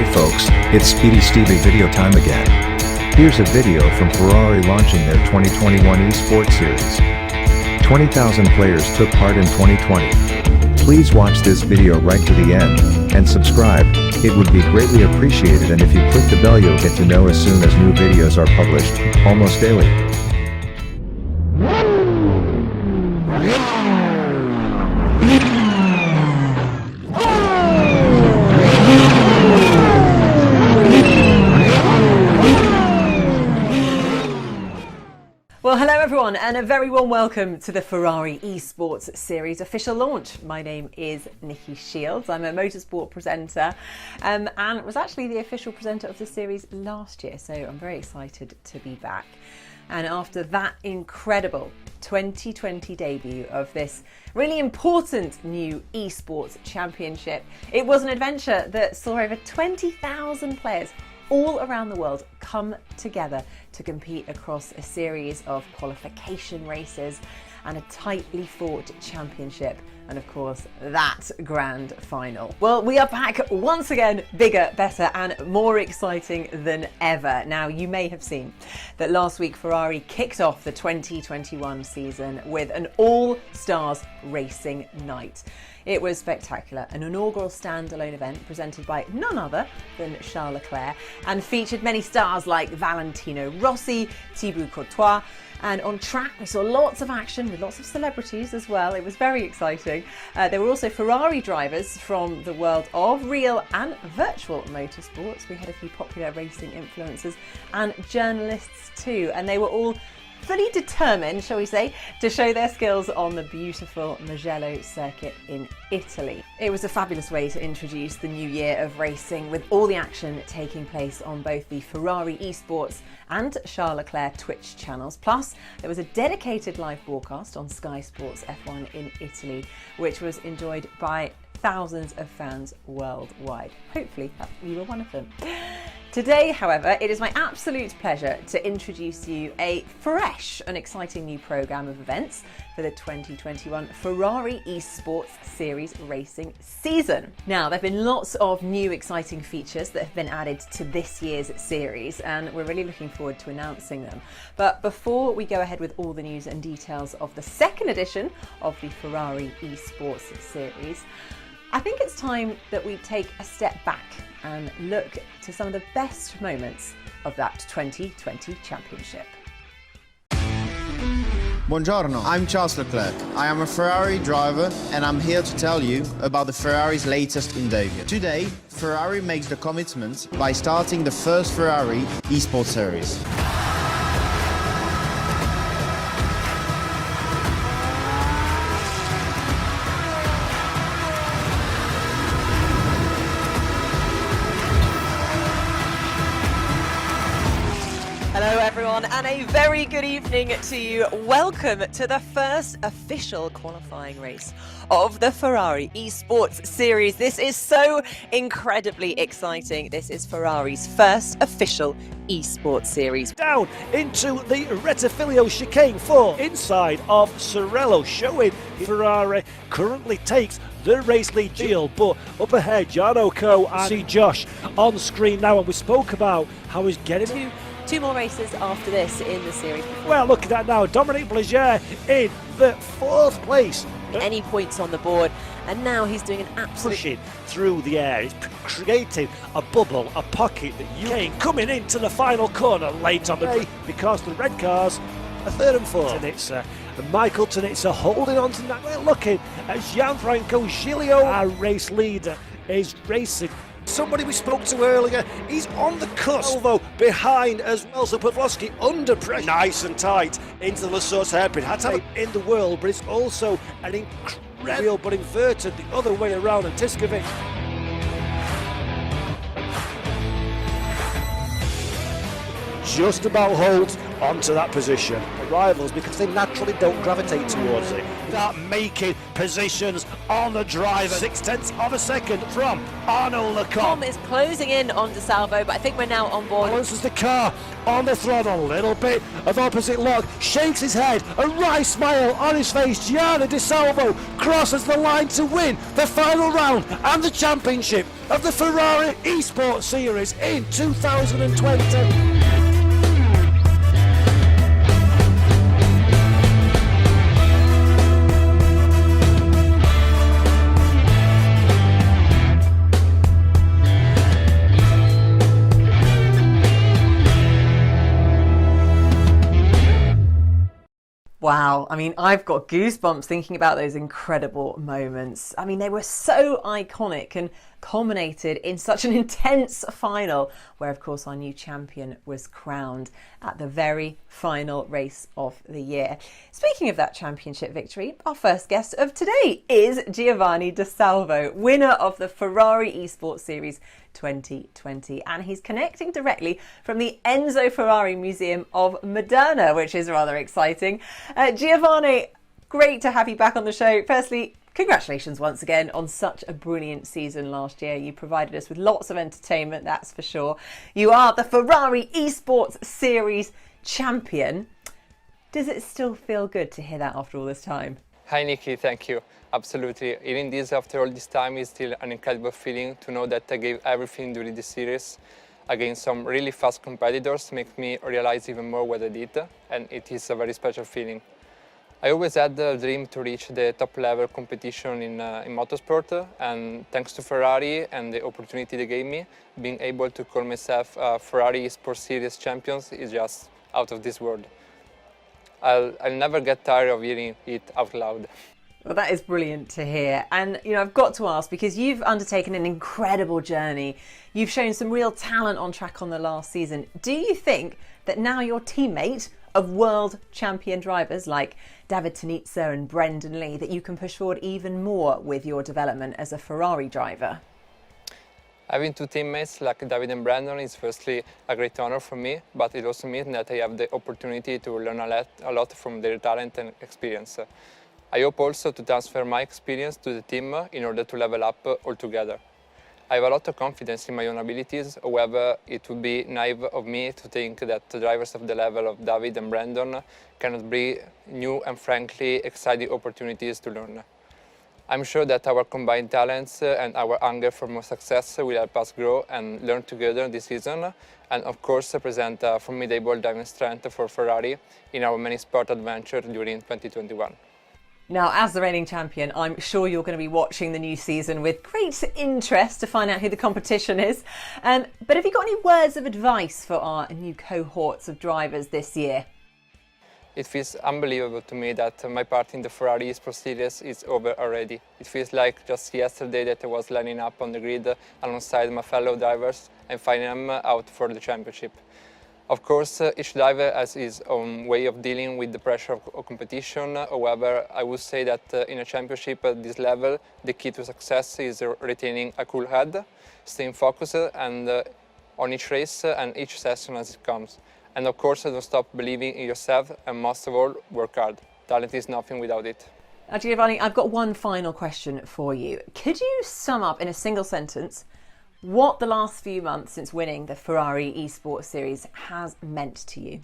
Hey folks, it's Speedistevie video time again. Here's a video from Ferrari launching their 2021 Esports Series. 20,000 players took part in 2020. Please watch this video right to the end, and subscribe, it would be greatly appreciated, and if you click the bell you'll get to know as soon as new videos are published, almost daily. Well, hello everyone, and a very warm welcome to the Ferrari Esports Series official launch. My name is Nikki Shields. I'm a motorsport presenter and was actually the official presenter of the series last year, so I'm very excited to be back. And after that incredible 2020 debut of this really important new esports championship, it was an adventure that saw over 20,000 players all around the world come together to compete across a series of qualification races and a tightly fought championship, and of course that grand final. Well, we are back once again, bigger, better and more exciting than ever. Now, you may have seen that last week Ferrari kicked off the 2021 season with an all-stars racing night. It was spectacular, an inaugural standalone event presented by none other than Charles Leclerc and featured many stars like Valentino Rossi, Thibaut Courtois, and on track we saw lots of action with lots of celebrities as well. It was very exciting. There were also Ferrari drivers from the world of real and virtual motorsports. We had a few popular racing influencers and journalists too, and they were all fully determined, shall we say, to show their skills on the beautiful Maranello circuit in Italy. It was a fabulous way to introduce the new year of racing, with all the action taking place on both the Ferrari Esports and Charles Leclerc Twitch channels. Plus, there was a dedicated live broadcast on Sky Sports F1 in Italy, which was enjoyed by thousands of fans worldwide. Hopefully, you were one of them. Today, however, it is my absolute pleasure to introduce you a fresh and exciting new programme of events for the 2021 Ferrari Esports Series racing season. Now, there have been lots of new exciting features that have been added to this year's series, and we're really looking forward to announcing them. But before we go ahead with all the news and details of the second edition of the Ferrari Esports Series, I think it's time that we take a step back and look to some of the best moments of that 2020 championship. Buongiorno, I'm Charles Leclerc. I am a Ferrari driver and I'm here to tell you about the Ferrari's latest endeavour. Today, Ferrari makes the commitment by starting the first Ferrari Esports Series. Hello everyone, and a very good evening to you. Welcome to the first official qualifying race of the Ferrari Esports Series. This is so incredibly exciting. This is Ferrari's first official Esports Series. Down into the Rettifilo chicane for inside of Sorello, showing Ferrari currently takes the race lead deal, but up ahead Jarno and see Josh on screen now, and we spoke about how he's getting Two more races after this in the series. Well, look at that now. Dominic Blagier in the fourth place. Any points on the board, and now he's doing an absolute pushing through the air. He's creating a bubble, a pocket that you can coming into the final corner late on the day because the red cars are third and fourth. Tanitza and Michael Tanitza holding on to that. We're looking at Gianfranco Giglio, our race leader, is racing. Somebody we spoke to earlier, he's on the cusp. Salvo behind as well, so Pavlovsky under pressure. Nice and tight into the Lassource hairpin. Had to in the world, but it's also an incredible, but inverted the other way around, and Tiskovic. Just about holds onto that position. The rivals, because they naturally don't gravitate towards it, start making positions on the driver. 0.6 of a second from Arnold Lecomte. Tom is closing in on Da Salvo, but I think we're now on board. Balances the car on the throttle, a little bit of opposite lock, shakes his head, a wry smile on his face. Giovanni Da Salvo crosses the line to win the final round and the championship of the Ferrari Esports Series in 2020. Wow, I mean, I've got goosebumps thinking about those incredible moments. I mean, they were so iconic and culminated in such an intense final, where, of course, our new champion was crowned at the very final race of the year. Speaking of that championship victory, our first guest of today is Giovanni Da Salvo, winner of the Ferrari Esports Series 2020, and he's connecting directly from the Enzo Ferrari Museum of Modena, which is rather exciting. Giovanni, great to have you back on the show. Firstly, congratulations once again on such a brilliant season last year. You provided us with lots of entertainment, that's for sure. You are the Ferrari Esports Series champion. Does it still feel good to hear that after all this time? Hi Nikki, thank you. Absolutely. Hearing this after all this time is still an incredible feeling to know that I gave everything during this series against some really fast competitors. Makes me realize even more what I did, and it is a very special feeling. I always had the dream to reach the top level competition in motorsport, and thanks to Ferrari and the opportunity they gave me, being able to call myself Ferrari Esports Series champions is just out of this world. I'll never get tired of hearing it out loud. Well, that is brilliant to hear. And, you know, I've got to ask, because you've undertaken an incredible journey. You've shown some real talent on track on the last season. Do you think that now your teammate of world champion drivers like David Tonizza and Brendan Lee, that you can push forward even more with your development as a Ferrari driver? Having two teammates like David and Brandon is firstly a great honor for me, but it also means that I have the opportunity to learn a lot from their talent and experience. I hope also to transfer my experience to the team in order to level up altogether. I have a lot of confidence in my own abilities, however, it would be naive of me to think that drivers of the level of David and Brandon cannot bring new and frankly exciting opportunities to learn. I'm sure that our combined talents and our hunger for more success will help us grow and learn together this season, and of course present a formidable driving strength for Ferrari in our many sport adventures during 2021. Now, as the reigning champion, I'm sure you're going to be watching the new season with great interest to find out who the competition is. But have you got any words of advice for our new cohorts of drivers this year? It feels unbelievable to me that my part in the Ferrari Esports Series is over already. It feels like just yesterday that I was lining up on the grid alongside my fellow drivers and finding them out for the championship. Of course, each driver has his own way of dealing with the pressure of competition. However, I would say that in a championship at this level, the key to success is retaining a cool head, staying focused and on each race and each session as it comes. And of course, don't stop believing in yourself, and most of all, work hard. Talent is nothing without it. Giovanni, I've got one final question for you. Could you sum up in a single sentence what the last few months since winning the Ferrari Esports Series has meant to you?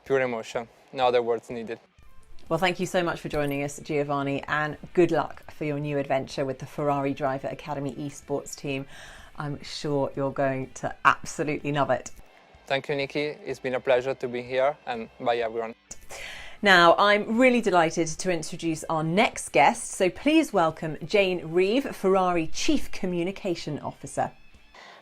Pure emotion. No other words needed. Well, thank you so much for joining us, Giovanni, and good luck for your new adventure with the Ferrari Driver Academy Esports team. I'm sure you're going to absolutely love it. Thank you, Nikki. It's been a pleasure to be here, and bye, everyone. Now, I'm really delighted to introduce our next guest, so please welcome Jane Reeve, Ferrari Chief Communication Officer.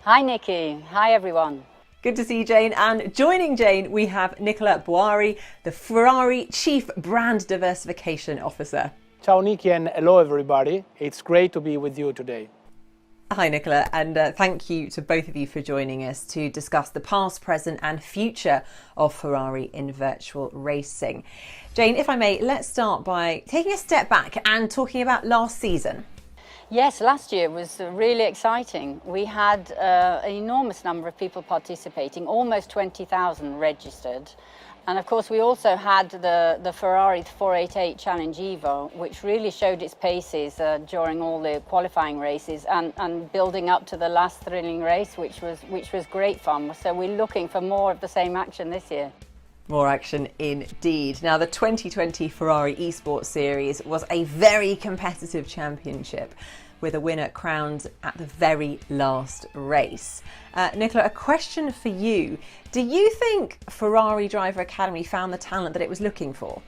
Hi Nikki, hi everyone. Good to see you, Jane. And joining Jane, we have Nicola Boari, the Ferrari Chief Brand Diversification Officer. Ciao Nikki and hello everybody. It's great to be with you today. Hi Nicola, and thank you to both of you for joining us to discuss the past, present and future of Ferrari in virtual racing. Jane, if I may, let's start by taking a step back and talking about last season. Yes, last year was really exciting. We had an enormous number of people participating, almost 20,000 registered. And of course we also had the Ferrari 488 Challenge Evo, which really showed its paces during all the qualifying races and building up to the last thrilling race, which was great fun. So we're looking for more of the same action this year. More action indeed. Now, the 2020 Ferrari Esports Series was a very competitive championship, with a winner crowned at the very last race. Nicola, a question for you. Do you think Ferrari Driver Academy found the talent that it was looking for?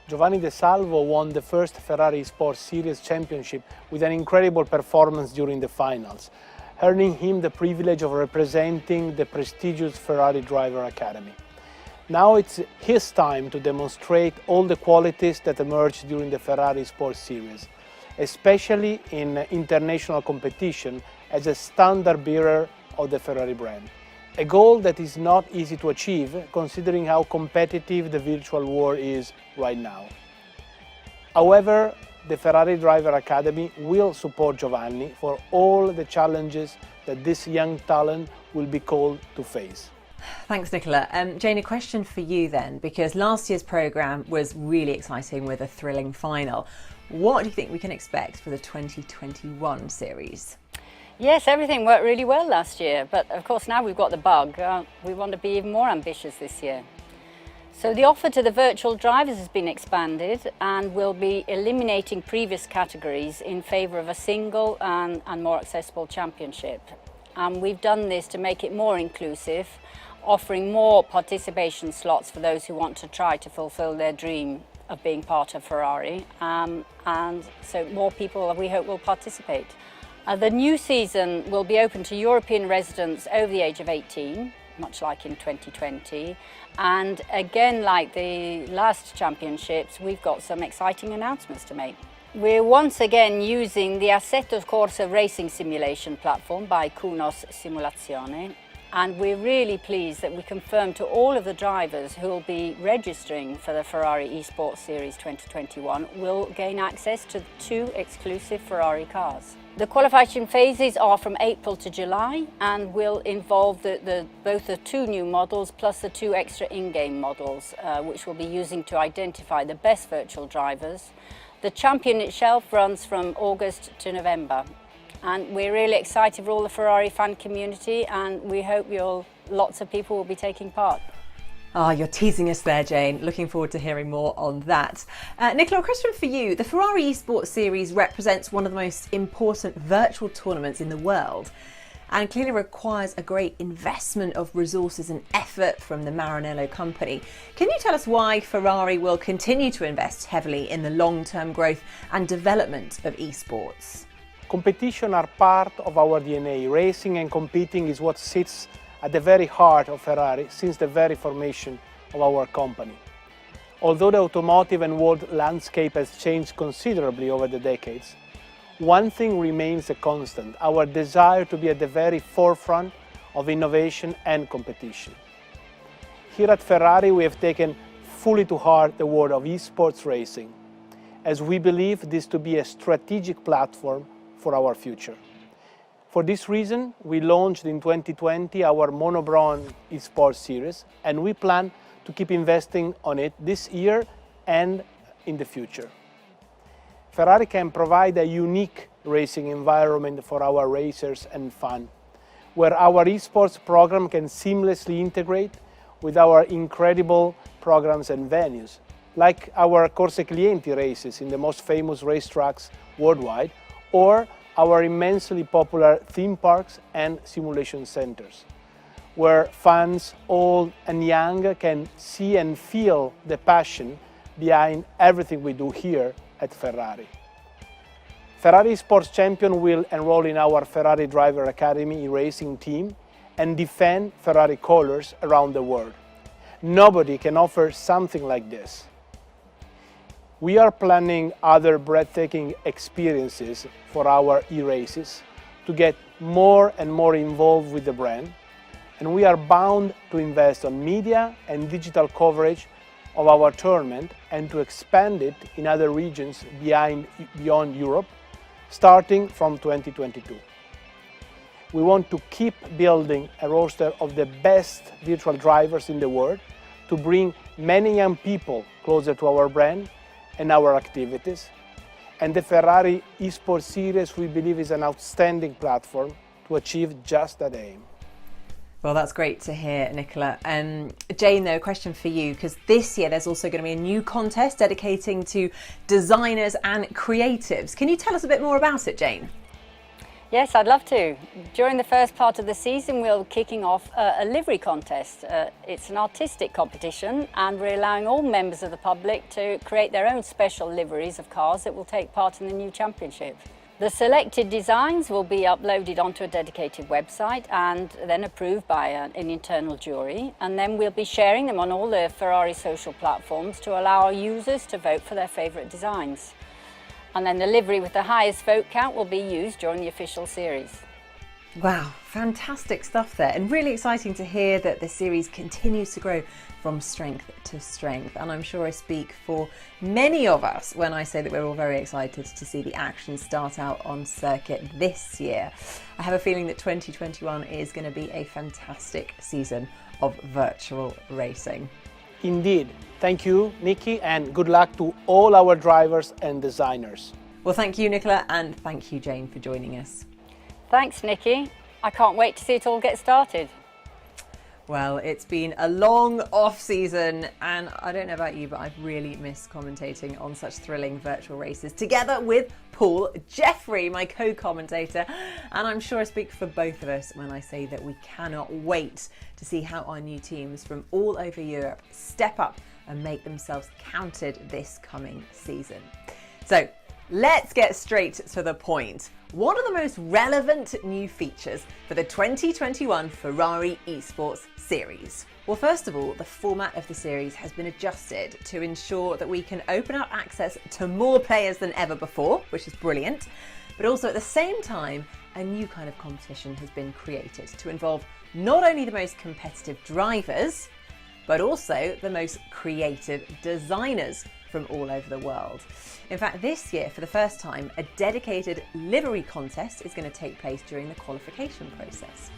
Giovanni Da Salvo won the first Ferrari Esports Series championship with an incredible performance during the finals, earning him the privilege of representing the prestigious Ferrari Driver Academy. Now it's his time to demonstrate all the qualities that emerged during the Ferrari Esports Series, especially in international competition as a standard bearer of the Ferrari brand. A goal that is not easy to achieve considering how competitive the virtual world is right now. However, the Ferrari Driver Academy will support Giovanni for all the challenges that this young talent will be called to face. Thanks, Nicola. Jane, a question for you then, because last year's programme was really exciting with a thrilling final. What do you think we can expect for the 2021 series? Yes, everything worked really well last year, but of course now we've got the bug. We want to be even more ambitious this year. So the offer to the virtual drivers has been expanded and will be eliminating previous categories in favour of a single and more accessible championship. And we've done this to make it more inclusive, offering more participation slots for those who want to try to fulfil their dream of being part of Ferrari, and so more people, we hope, will participate. The new season will be open to European residents over the age of 18, much like in 2020, and again, like the last championships, we've got some exciting announcements to make. We're once again using the Assetto Corsa racing simulation platform by Kunos Simulazioni. And we're really pleased that we confirmed to all of the drivers who will be registering for the Ferrari Esports Series 2021 will gain access to 2 exclusive Ferrari cars. The qualification phases are from April to July and will involve both the 2 new models plus the 2 extra in-game models, which we'll be using to identify the best virtual drivers. The champion itself runs from August to November. And we're really excited for all the Ferrari fan community, and we hope lots of people will be taking part. You're teasing us there, Jane. Looking forward to hearing more on that. Nicola, a question for you. The Ferrari Esports Series represents one of the most important virtual tournaments in the world and clearly requires a great investment of resources and effort from the Maranello company. Can you tell us why Ferrari will continue to invest heavily in the long-term growth and development of esports? Competition are part of our DNA. Racing and competing is what sits at the very heart of Ferrari since the very formation of our company. Although the automotive and world landscape has changed considerably over the decades, one thing remains a constant: our desire to be at the very forefront of innovation and competition. Here at Ferrari, we have taken fully to heart the word of esports racing, as we believe this to be a strategic platform for our future. For this reason, we launched in 2020 our Monobron Esports Series, and we plan to keep investing on it this year and in the future. Ferrari can provide a unique racing environment for our racers and fans, where our esports program can seamlessly integrate with our incredible programs and venues, like our Corsa Clienti races in the most famous racetracks worldwide, or our immensely popular theme parks and simulation centers, where fans, old and young, can see and feel the passion behind everything we do here at Ferrari. Ferrari Sports Champion will enroll in our Ferrari Driver Academy racing team and defend Ferrari colors around the world. Nobody can offer something like this. We are planning other breathtaking experiences for our e-races to get more and more involved with the brand, and we are bound to invest on media and digital coverage of our tournament and to expand it in other regions beyond Europe starting from 2022. We want to keep building a roster of the best virtual drivers in the world to bring many young people closer to our brand and our activities. And the Ferrari Esports Series, we believe, is an outstanding platform to achieve just that aim. Well, that's great to hear, Nicola. Jane, though, a question for you, because this year there's also going to be a new contest dedicating to designers and creatives. Can you tell us a bit more about it, Jane? Yes, I'd love to. During the first part of the season, we're kicking off a livery contest. It's an artistic competition, and we're allowing all members of the public to create their own special liveries of cars that will take part in the new championship. The selected designs will be uploaded onto a dedicated website and then approved by an internal jury, and then we'll be sharing them on all the Ferrari social platforms to allow our users to vote for their favourite designs. And then the livery with the highest vote count will be used during the official series. Wow, fantastic stuff there, and really exciting to hear that the series continues to grow from strength to strength. And I'm sure I speak for many of us when I say that we're all very excited to see the action start out on circuit this year. I have a feeling that 2021 is going to be a fantastic season of virtual racing. Indeed. Thank you, Nikki, and good luck to all our drivers and designers. Well, thank you, Nicola, and thank you, Jane, for joining us. Thanks, Nikki. I can't wait to see it all get started. Well, it's been a long off season, and I don't know about you, but I've really missed commentating on such thrilling virtual races together with Paul Jeffrey, my co-commentator. And I'm sure I speak for both of us when I say that we cannot wait to see how our new teams from all over Europe step up and make themselves counted this coming season. So let's get straight to the point. What are the most relevant new features for the 2021 Ferrari Esports Series? Well, first of all, the format of the series has been adjusted to ensure that we can open up access to more players than ever before, which is brilliant. But also at the same time, a new kind of competition has been created to involve not only the most competitive drivers, but also the most creative designers from all over the world. In fact, this year, for the first time, a dedicated livery contest is going to take place during the qualification process.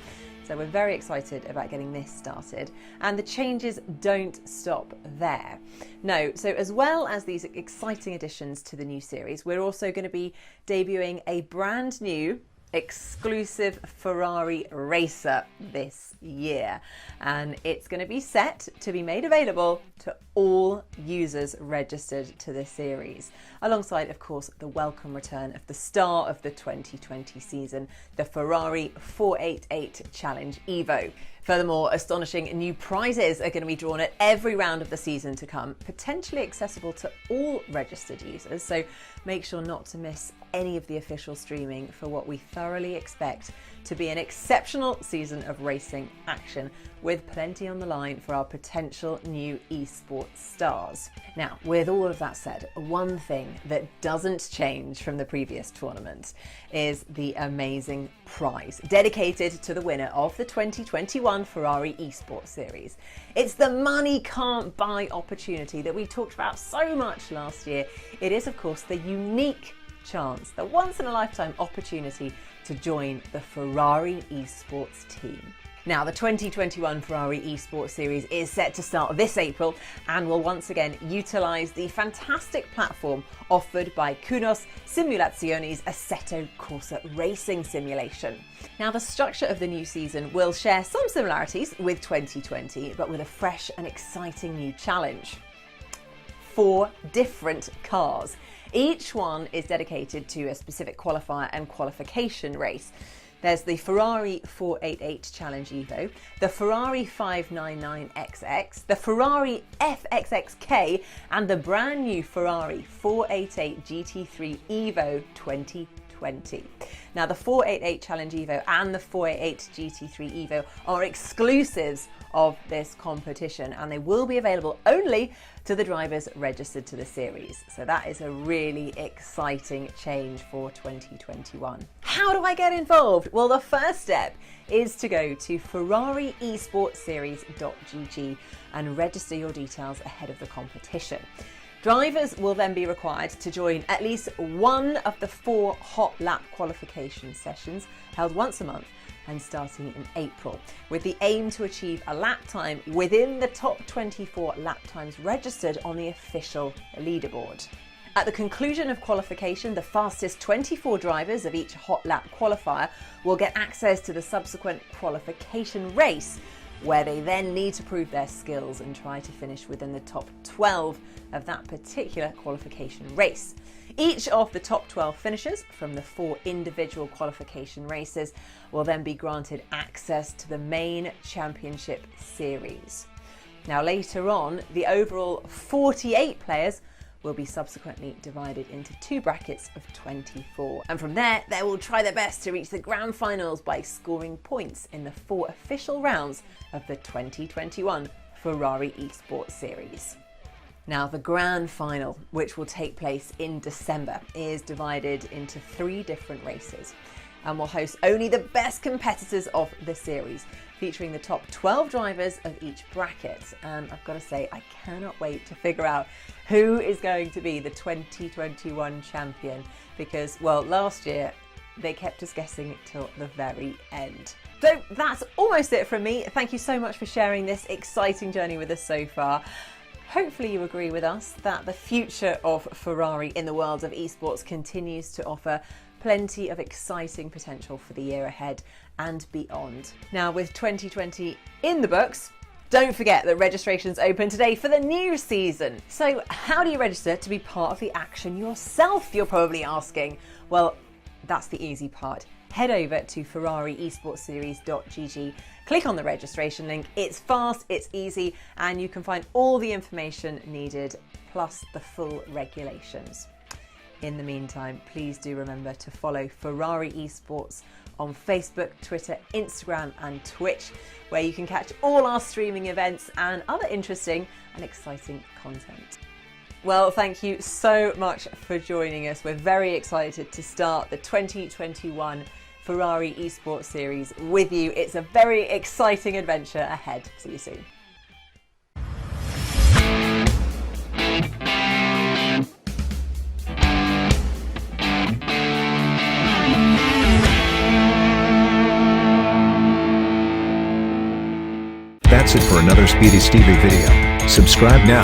So we're very excited about getting this started, and the changes don't stop there. No, so as well as these exciting additions to the new series, we're also going to be debuting a brand new exclusive Ferrari racer this year, and it's going to be set to be made available to all users registered to the series, alongside of course the welcome return of the star of the 2020 season, the Ferrari 488 Challenge Evo. Furthermore, astonishing new prizes are going to be drawn at every round of the season to come, potentially accessible to all registered users, so make sure not to miss any of the official streaming for what we thoroughly expect to be an exceptional season of racing action, with plenty on the line for our potential new esports stars. Now, with all of that said, one thing that doesn't change from the previous tournament is the amazing prize dedicated to the winner of the 2021 Ferrari Esports Series. It's the money can't buy opportunity that we talked about so much last year. It is, of course, the unique chance, the once-in-a-lifetime opportunity to join the Ferrari Esports team. Now, the 2021 Ferrari Esports Series is set to start this April and will once again utilise the fantastic platform offered by Kunos Simulazioni's Assetto Corsa racing simulation. Now, the structure of the new season will share some similarities with 2020, but with a fresh and exciting new challenge. 4 different cars. Each one is dedicated to a specific qualifier and qualification race. There's the Ferrari 488 Challenge Evo, the Ferrari 599XX, the Ferrari FXXK, and the brand new Ferrari 488 GT3 Evo 2020. Now, the 488 Challenge Evo and the 488 GT3 Evo are exclusives of this competition, and they will be available only to the drivers registered to the series. So that is a really exciting change for 2021. How do I get involved? Well, the first step is to go to FerrariEsportsSeries.gg and register your details ahead of the competition. Drivers will then be required to join at least one of the 4 hot lap qualification sessions held once a month and starting in April, with the aim to achieve a lap time within the top 24 lap times registered on the official leaderboard. At the conclusion of qualification, the fastest 24 drivers of each hot lap qualifier will get access to the subsequent qualification race, where they then need to prove their skills and try to finish within the top 12 of that particular qualification race. Each of the top 12 finishers from the 4 individual qualification races will then be granted access to the main championship series. Now later on, the overall 48 players will be subsequently divided into 2 brackets of 24. And from there, they will try their best to reach the grand finals by scoring points in the 4 official rounds of the 2021 Ferrari Esports Series. Now, the grand final, which will take place in December, is divided into 3 different races and will host only the best competitors of the series, featuring the top 12 drivers of each bracket. And I've got to say, I cannot wait to figure out who is going to be the 2021 champion, because, well, last year they kept us guessing till the very end. So that's almost it from me. Thank you so much for sharing this exciting journey with us so far. Hopefully you agree with us that the future of Ferrari in the world of esports continues to offer plenty of exciting potential for the year ahead and beyond. Now, with 2020 in the books, don't forget that registration's open today for the new season. So how do you register to be part of the action yourself, you're probably asking? Well, that's the easy part. Head over to ferrariesportseries.gg, click on the registration link. It's fast, it's easy, and you can find all the information needed, plus the full regulations. In the meantime, please do remember to follow Ferrari Esports on Facebook, Twitter, Instagram and Twitch, where you can catch all our streaming events and other interesting and exciting content. Well, thank you so much for joining us. We're very excited to start the 2021 Ferrari Esports Series with you. It's a very exciting adventure ahead. See you soon. That's it for another Speedistevie video. Subscribe now.